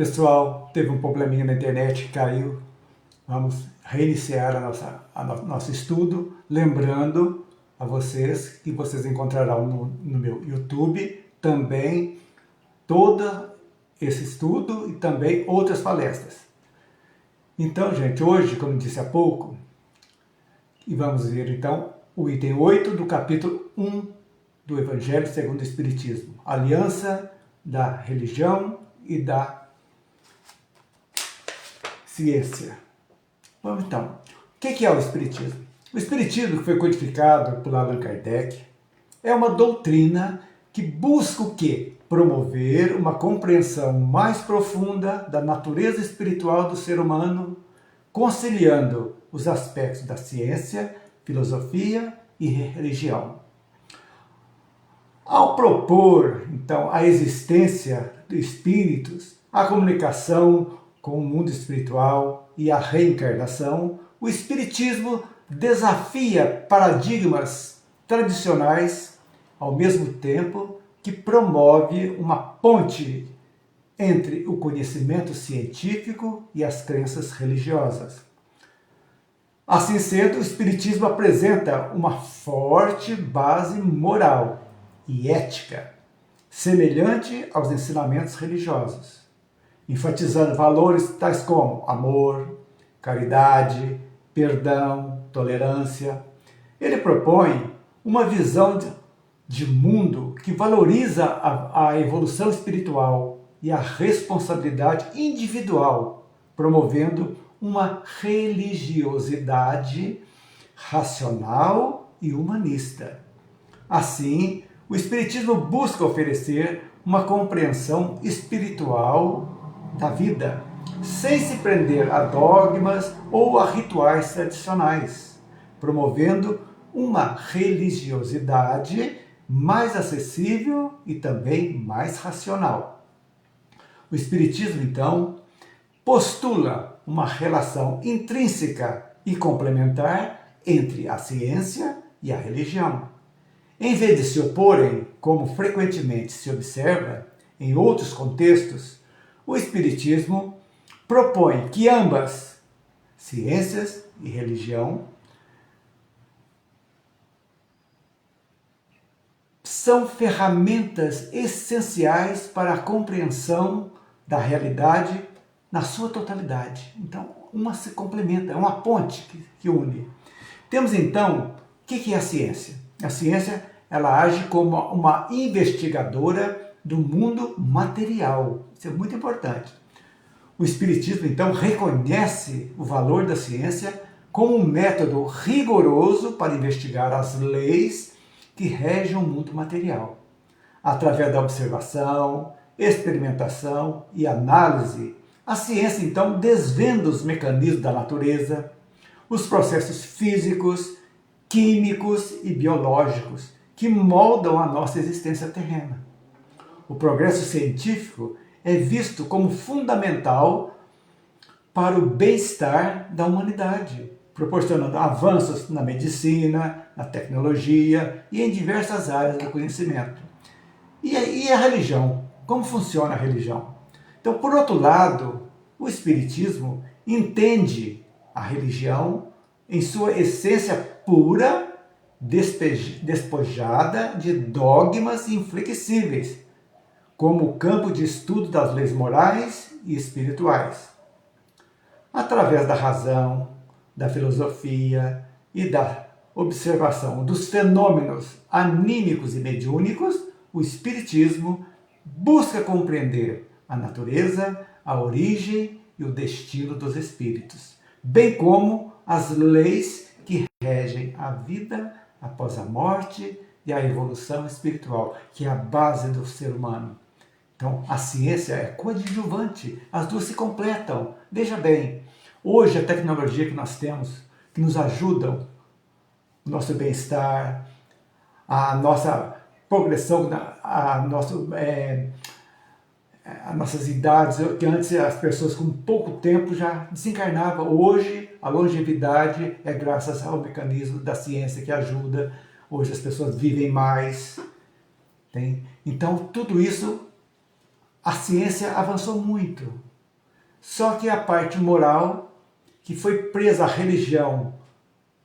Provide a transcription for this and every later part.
Pessoal, teve um probleminha na internet que caiu. Vamos reiniciar nosso estudo, lembrando a vocês que vocês encontrarão no meu YouTube também todo esse estudo e também outras palestras. Então, gente, hoje, como disse há pouco, e vamos ver então o item 8 do capítulo 1 do Evangelho segundo o Espiritismo, aliança da religião e da ciência. Vamos então, o que é o Espiritismo? O Espiritismo, que foi codificado por Allan Kardec, é uma doutrina que busca o quê? Promover uma compreensão mais profunda da natureza espiritual do ser humano, conciliando os aspectos da ciência, filosofia e religião. Ao propor, então, a existência de espíritos, a comunicação com o mundo espiritual e a reencarnação, o Espiritismo desafia paradigmas tradicionais, ao mesmo tempo que promove uma ponte entre o conhecimento científico e as crenças religiosas. Assim sendo, o Espiritismo apresenta uma forte base moral e ética, semelhante aos ensinamentos religiosos, enfatizando valores tais como amor, caridade, perdão, tolerância. Ele propõe uma visão de mundo que valoriza a evolução espiritual e a responsabilidade individual, promovendo uma religiosidade racional e humanista. Assim, o Espiritismo busca oferecer uma compreensão espiritual da vida, sem se prender a dogmas ou a rituais tradicionais, promovendo uma religiosidade mais acessível e também mais racional. O Espiritismo, então, postula uma relação intrínseca e complementar entre a ciência e a religião. Em vez de se oporem, como frequentemente se observa em outros contextos, o Espiritismo propõe que ambas, ciências e religião, são ferramentas essenciais para a compreensão da realidade na sua totalidade. Então, uma se complementa, é uma ponte que une. Temos então, o que é a ciência? A ciência, ela age como uma investigadora do mundo material. Isso é muito importante. O Espiritismo, então, reconhece o valor da ciência como um método rigoroso para investigar as leis que regem o mundo material. Através da observação, experimentação e análise, a ciência, então, desvenda os mecanismos da natureza, os processos físicos, químicos e biológicos que moldam a nossa existência terrena. O progresso científico é visto como fundamental para o bem-estar da humanidade, proporcionando avanços na medicina, na tecnologia e em diversas áreas do conhecimento. E a religião? Como funciona a religião? Então, por outro lado, o Espiritismo entende a religião em sua essência pura, despojada de dogmas inflexíveis, como o campo de estudo das leis morais e espirituais. Através da razão, da filosofia e da observação dos fenômenos anímicos e mediúnicos, o Espiritismo busca compreender a natureza, a origem e o destino dos espíritos, bem como as leis que regem a vida após a morte e a evolução espiritual, que é a base do ser humano. Então, a ciência é coadjuvante, as duas se completam. Veja bem, hoje a tecnologia que nós temos, que nos ajudam o nosso bem-estar, a nossa progressão, as nossas idades, que antes as pessoas com pouco tempo já desencarnavam. Hoje, a longevidade é graças ao mecanismo da ciência que ajuda. Hoje as pessoas vivem mais. Então, tudo isso, a ciência avançou muito. Só que a parte moral, que foi presa à religião,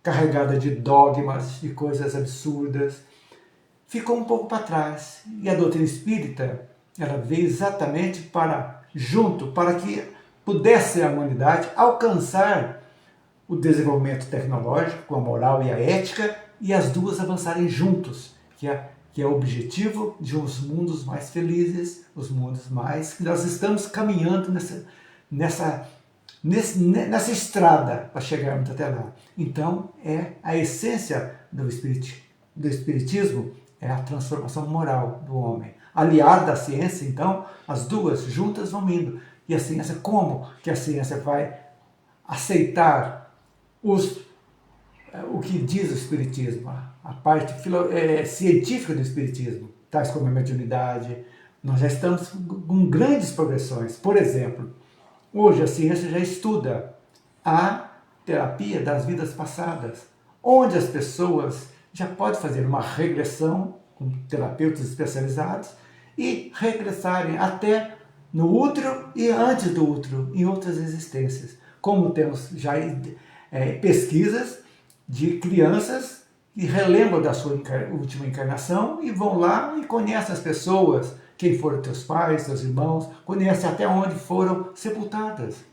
carregada de dogmas, de coisas absurdas, ficou um pouco para trás. E a doutrina espírita, ela veio exatamente para que pudesse a humanidade alcançar o desenvolvimento tecnológico, com a moral e a ética, e as duas avançarem juntos, que é o objetivo de uns mundos mais felizes, os mundos mais que nós estamos caminhando nessa estrada para chegarmos até lá. Então, a essência do espiritismo é a transformação moral do homem. Aliada à ciência, então, as duas juntas vão indo. E a ciência, como que a ciência vai aceitar o que diz o espiritismo, a parte científica do espiritismo, tais como a mediunidade? Nós já estamos com grandes progressões. Por exemplo, hoje a ciência já estuda a terapia das vidas passadas, onde as pessoas já podem fazer uma regressão com terapeutas especializados e regressarem até no útero e antes do útero, em outras existências. Como temos já pesquisas de crianças que relembram da sua última encarnação e vão lá e conhecem as pessoas, quem foram teus pais, teus irmãos, conhecem até onde foram sepultadas.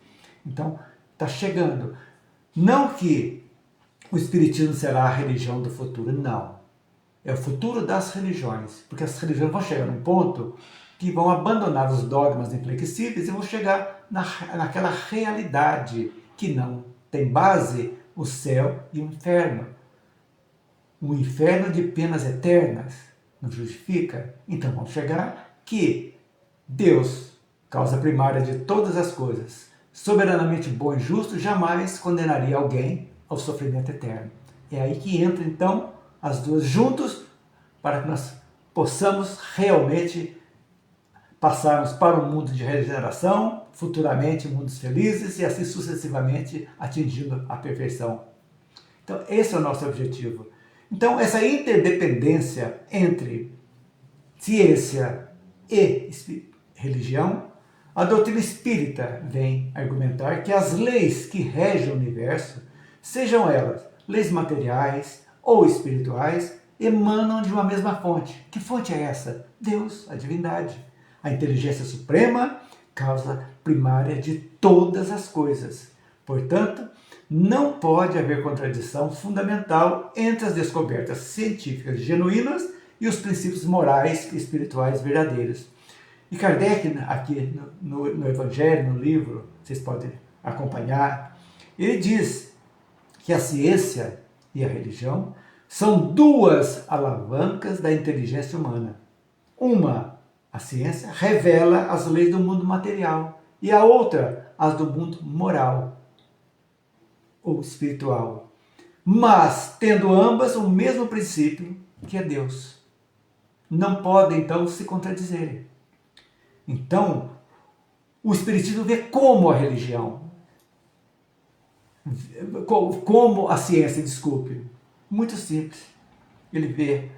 Então, está chegando. Não que o espiritismo será a religião do futuro, não. É o futuro das religiões, porque as religiões vão chegar num ponto que vão abandonar os dogmas inflexíveis e vão chegar naquela realidade que não tem base, o céu e o inferno. Um inferno de penas eternas não justifica. Então vamos chegar que Deus, causa primária de todas as coisas, soberanamente bom e justo, jamais condenaria alguém ao sofrimento eterno. É aí que entra então as duas juntos, para que nós possamos realmente passarmos para um mundo de regeneração, futuramente mundos felizes e assim sucessivamente atingindo a perfeição. Então esse é o nosso objetivo. Então essa interdependência entre ciência e religião, a doutrina espírita vem argumentar que as leis que regem o universo, sejam elas leis materiais ou espirituais, emanam de uma mesma fonte. Que fonte é essa? Deus, a divindade. A inteligência suprema, causa primária de todas as coisas. Portanto, não pode haver contradição fundamental entre as descobertas científicas genuínas e os princípios morais e espirituais verdadeiros. E Kardec, aqui no Evangelho, no livro, vocês podem acompanhar, ele diz que a ciência e a religião são duas alavancas da inteligência humana. Uma, a ciência, revela as leis do mundo material e a outra, as do mundo moral ou espiritual. Mas, tendo ambas o mesmo princípio, que é Deus. Não podem, então, se contradizerem. Então, o Espiritismo vê como a religião, como a ciência, desculpe. Muito simples. Ele vê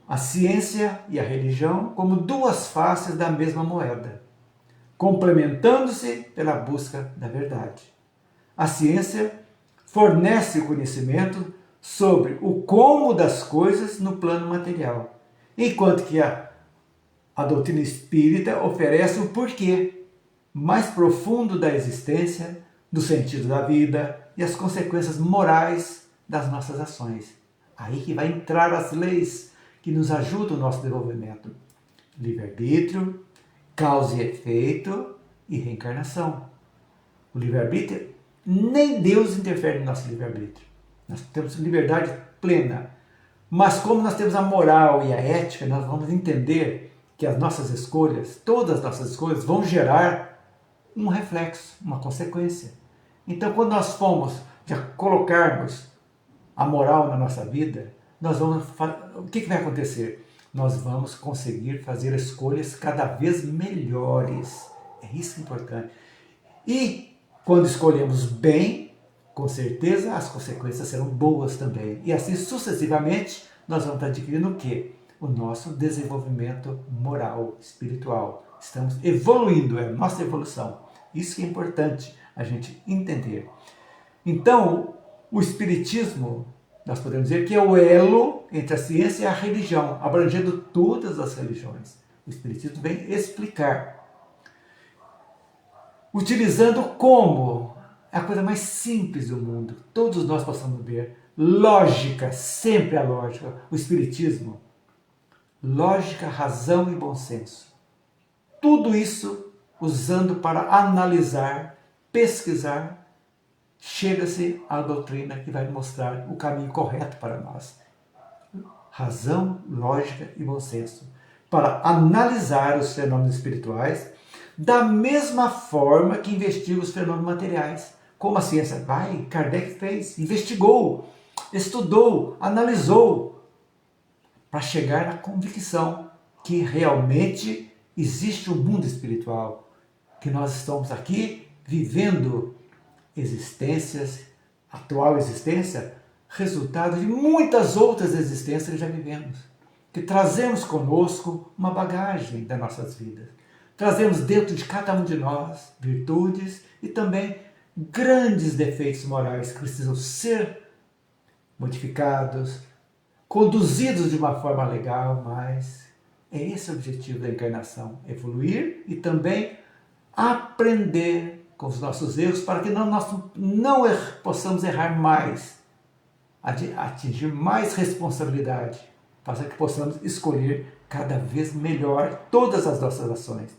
a ciência e a religião como duas faces da mesma moeda, complementando-se pela busca da verdade. A ciência fornece o conhecimento sobre o como das coisas no plano material, enquanto que a doutrina espírita oferece o porquê mais profundo da existência, do sentido da vida e as consequências morais das nossas ações. Aí que vai entrar as leis que nos ajudam no nosso desenvolvimento. Livre-arbítrio, causa e efeito e reencarnação. O livre-arbítrio, nem Deus interfere no nosso livre-arbítrio. Nós temos liberdade plena. Mas como nós temos a moral e a ética, nós vamos entender que as nossas escolhas, todas as nossas escolhas, vão gerar um reflexo, uma consequência. Então, quando nós já colocarmos a moral na nossa vida, o que vai acontecer? Nós vamos conseguir fazer escolhas cada vez melhores. É isso que é importante. E quando escolhemos bem, com certeza as consequências serão boas também. E assim sucessivamente nós vamos adquirindo o quê? O nosso desenvolvimento moral, espiritual. Estamos evoluindo, é a nossa evolução. Isso que é importante a gente entender. Então, o Espiritismo, nós podemos dizer que é o elo entre a ciência e a religião, abrangendo todas as religiões. O Espiritismo vem explicar. Utilizando como a coisa mais simples do mundo, todos nós possamos ver. Lógica, sempre a lógica. O Espiritismo, lógica, razão e bom senso. Tudo isso usando para analisar, pesquisar, chega-se à doutrina que vai mostrar o caminho correto para nós. Razão, lógica e bom senso. Para analisar os fenômenos espirituais da mesma forma que investiga os fenômenos materiais. Como a ciência vai, Kardec fez, investigou, estudou, analisou, para chegar à convicção que realmente existe um mundo espiritual, que nós estamos aqui vivendo existências, atual existência, resultado de muitas outras existências que já vivemos, que trazemos conosco uma bagagem das nossas vidas. Trazemos dentro de cada um de nós virtudes e também grandes defeitos morais que precisam ser modificados, conduzidos de uma forma legal, mas é esse o objetivo da encarnação, evoluir e também aprender com os nossos erros para que nós não possamos errar mais, atingir mais responsabilidade, para que possamos escolher cada vez melhor todas as nossas ações.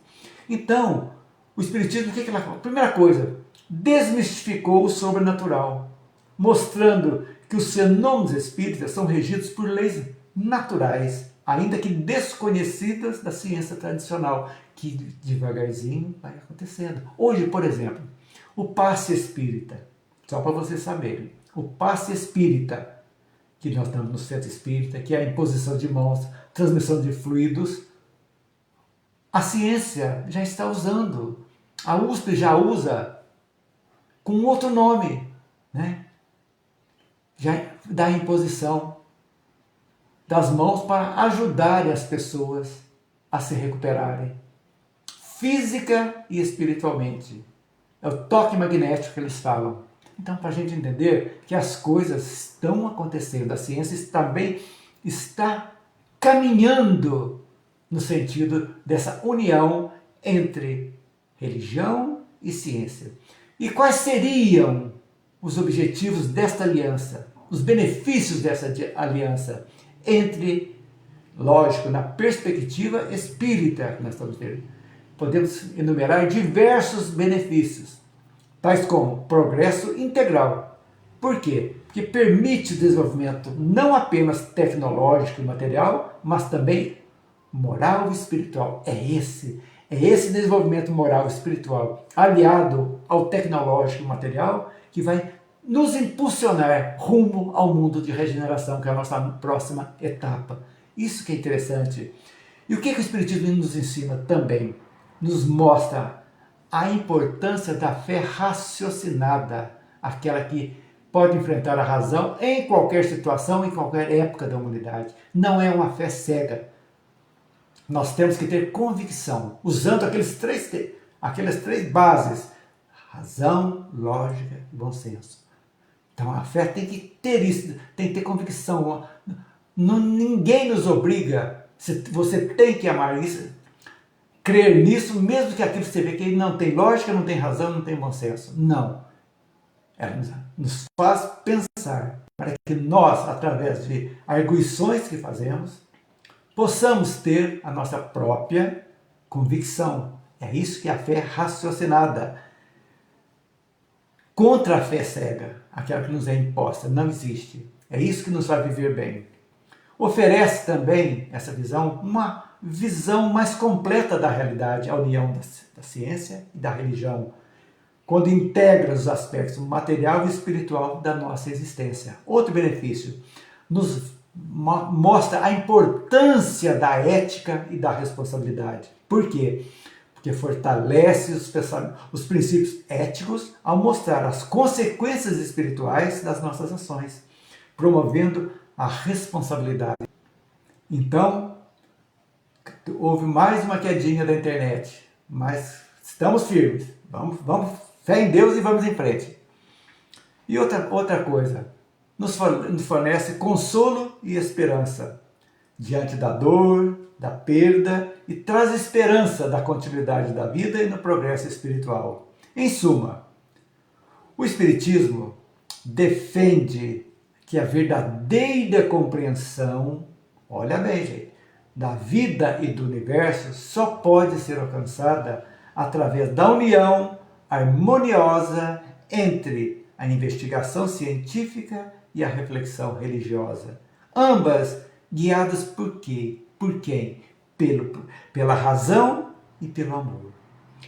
Então, o Espiritismo, o que ela fala? Primeira coisa, desmistificou o sobrenatural, mostrando que os fenômenos espíritas são regidos por leis naturais, ainda que desconhecidas da ciência tradicional, que devagarzinho vai acontecendo. Hoje, por exemplo, o passe espírita, só para vocês saberem, o passe espírita, que nós temos no centro espírita, que é a imposição de mãos, transmissão de fluidos, a ciência já está usando, a USP já usa com outro nome, né? Já dá imposição das mãos para ajudarem as pessoas a se recuperarem, física e espiritualmente. É o toque magnético que eles falam. Então, para a gente entender que as coisas estão acontecendo, a ciência também está caminhando no sentido dessa união entre religião e ciência. E quais seriam os objetivos desta aliança, os benefícios dessa aliança entre, lógico, na perspectiva espírita que nós estamos tendo? Podemos enumerar diversos benefícios, tais como progresso integral. Por quê? Porque permite o desenvolvimento não apenas tecnológico e material, mas também moral e espiritual. É esse desenvolvimento moral e espiritual, aliado ao tecnológico e material, que vai nos impulsionar rumo ao mundo de regeneração, que é a nossa próxima etapa. Isso que é interessante. E o que o Espiritismo nos ensina também? Nos mostra a importância da fé raciocinada, aquela que pode enfrentar a razão em qualquer situação, em qualquer época da humanidade. Não é uma fé cega. Nós temos que ter convicção, usando aquelas três bases: razão, lógica e bom senso. Então a fé tem que ter isso, tem que ter convicção. Ninguém nos obriga, você tem que amar isso, crer nisso, mesmo que aquilo você vê que não tem lógica, não tem razão, não tem bom senso. Não. Ela nos faz pensar para que nós, através de arguições que fazemos, possamos ter a nossa própria convicção. É isso que é a fé raciocinada. Contra a fé cega, aquela que nos é imposta, não existe. É isso que nos vai viver bem. Oferece também, essa visão, uma visão mais completa da realidade, a união da ciência e da religião, quando integra os aspectos material e espiritual da nossa existência. Outro benefício, nos mostra a importância da ética e da responsabilidade. Por quê? Porque fortalece os princípios éticos ao mostrar as consequências espirituais das nossas ações, promovendo a responsabilidade. Então, houve mais uma quedinha da internet, mas Estamos firmes. Vamos, fé em Deus e vamos em frente. E outra coisa, nos fornece consolo e esperança diante da dor, da perda, e traz esperança da continuidade da vida e no progresso espiritual. Em suma, o Espiritismo defende que a verdadeira compreensão, olha bem, gente, da vida e do universo só pode ser alcançada através da união harmoniosa entre a investigação científica e a reflexão religiosa. Ambas guiadas por quê? Por quem? Pela razão e pelo amor.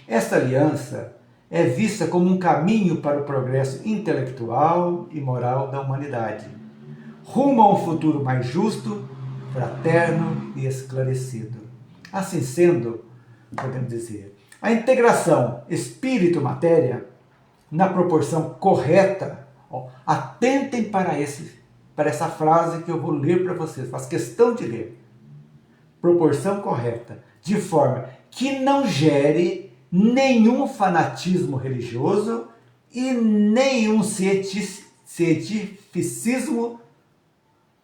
Esta aliança é vista como um caminho para o progresso intelectual e moral da humanidade, rumo a um futuro mais justo, fraterno e esclarecido. Assim sendo, podemos dizer, a integração espírito-matéria na proporção correta, atentem para essa frase que eu vou ler para vocês, faço questão de ler. Proporção correta, de forma que não gere nenhum fanatismo religioso e nenhum cientificismo,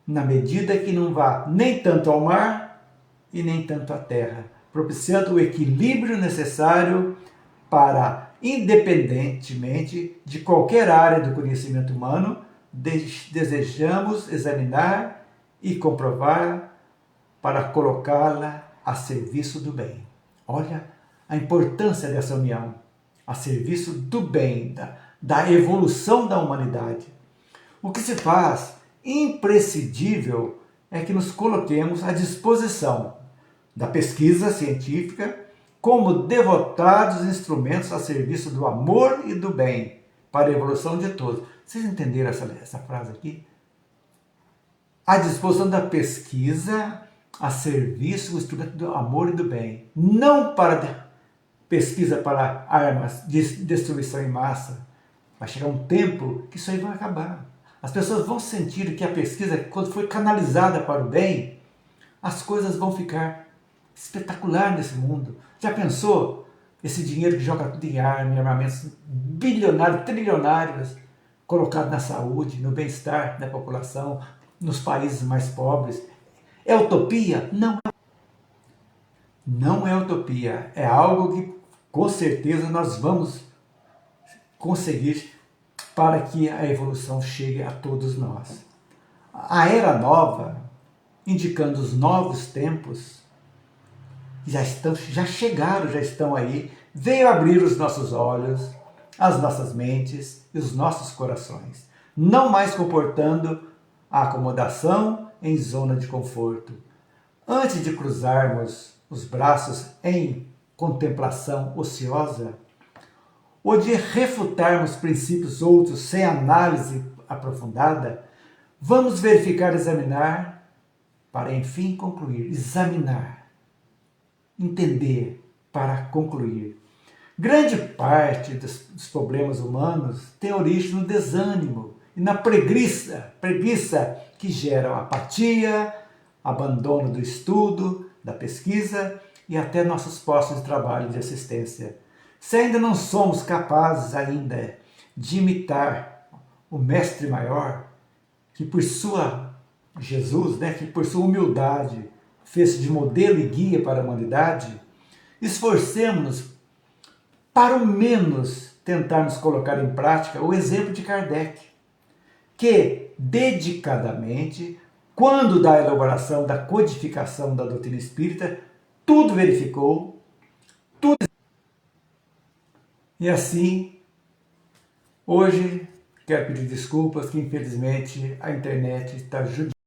na medida que não vá nem tanto ao mar e nem tanto à terra, propiciando o equilíbrio necessário para, independentemente de qualquer área do conhecimento humano, desejamos examinar e comprovar para colocá-la a serviço do bem. Olha a importância dessa união, a serviço do bem, da evolução da humanidade. O que se faz imprescindível é que nos coloquemos à disposição da pesquisa científica como devotados instrumentos a serviço do amor e do bem para a evolução de todos. Vocês entenderam essa frase aqui? À disposição da pesquisa a serviço do instrumento do amor e do bem. Não para pesquisa para armas de destruição em massa. Vai chegar um tempo que isso aí vai acabar. As pessoas vão sentir que a pesquisa, quando for canalizada para o bem, as coisas vão ficar espetacular nesse mundo. Já pensou? Esse dinheiro que joga tudo em arma, em armamentos bilionários, trilionários, colocado na saúde, no bem-estar da população, nos países mais pobres. É utopia? Não. Não é utopia. É algo que, com certeza, nós vamos conseguir para que a evolução chegue a todos nós. A era nova, indicando os novos tempos, já chegaram, já estão aí, veio abrir os nossos olhos, as nossas mentes e os nossos corações, não mais comportando a acomodação em zona de conforto. Antes de cruzarmos os braços em contemplação ociosa, ou de refutarmos princípios outros sem análise aprofundada, vamos verificar, examinar, para enfim concluir. Examinar, entender, para concluir. Grande parte dos problemas humanos tem origem no desânimo e na preguiça que geram apatia, abandono do estudo, da pesquisa e até nossos postos de trabalho e de assistência. Se ainda não somos capazes ainda de imitar o Mestre Maior, que por sua Jesus, que por sua humildade fez de modelo e guia para a humanidade, esforcemos-nos para ao menos tentarmos colocar em prática o exemplo de Kardec, que dedicadamente, quando da elaboração, da codificação da doutrina espírita, tudo verificou, tudo. E assim, hoje, quero pedir desculpas que infelizmente a internet está judiando.